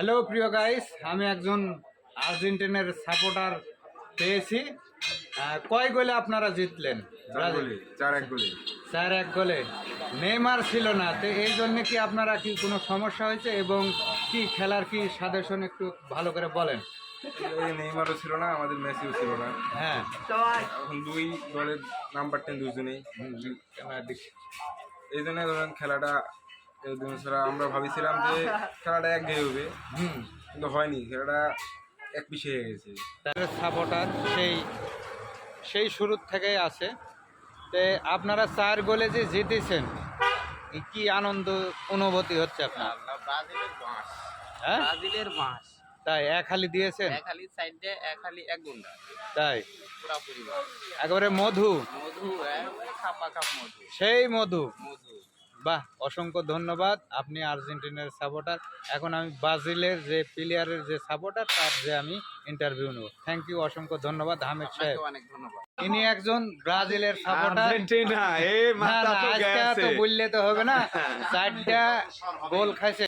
Hello প্রিয় guys, আমি একজন আর্জেন্টিনার সাপোর্টার পেয়েছি। কয় গোলে আপনারা জিতলেন? 4-1 গোলে। নেইমার ছিল না, তো এই জন্য কি আপনারা কি কোনো সমস্যা হয়েছে এবং কি খেলার কি সাজেশন একটু ভালো করে বলেন। নেইমারও ছিল না, আমাদের মেসিও ছিল না। হ্যাঁ, এখন দুই দলের নাম্বার 10 দুজনেই। এই জন্য ধরেন খেলাটা ছাড়া আমরা ভাবিছিলাম যে খেলাটা একঘেয়ে হবে, কিন্তু হয়নি। খেলাটা এক পিছিয়ে হয়ে গেছে। তাদের সাপোর্টার সেই শুরুর থেকেই আছে। তো আপনারা 4 গোলে যে জিতেছেন, কি আনন্দ অনুভূতি হচ্ছে আপনার? ব্রাজিলের বাঁশ, হ্যাঁ, ব্রাজিলের বাঁশ। তাই এক হালি দিয়েছেন? এক হালি সাইডে এক হালি এক গুন্ডা, তাই পুরাপুরি বাঁশ। একেবারে মধু, মধু একবারে খাপা খাপ মধু, সেই মধু। মধু। বাহ, অসংখ্য ধন্যবাদ। আপনি আর্জেন্টিনার সাপোর্টার, এখন আমি ব্রাজিলের যে প্লেয়ারের যে সাপোর্টার তার যে আমি ইন্টারভিউ নেব। থ্যাংক ইউ, অসংখ্য ধন্যবাদ হামিদ সাহেব। আপনাকে অনেক ধন্যবাদ। ইনি একজন ব্রাজিলের সাপোর্টার। আর্জেন্টিনা এই মাথা তো আজকে তো গেছে। বললে তো হবে না, 4টা গোল খাইছে।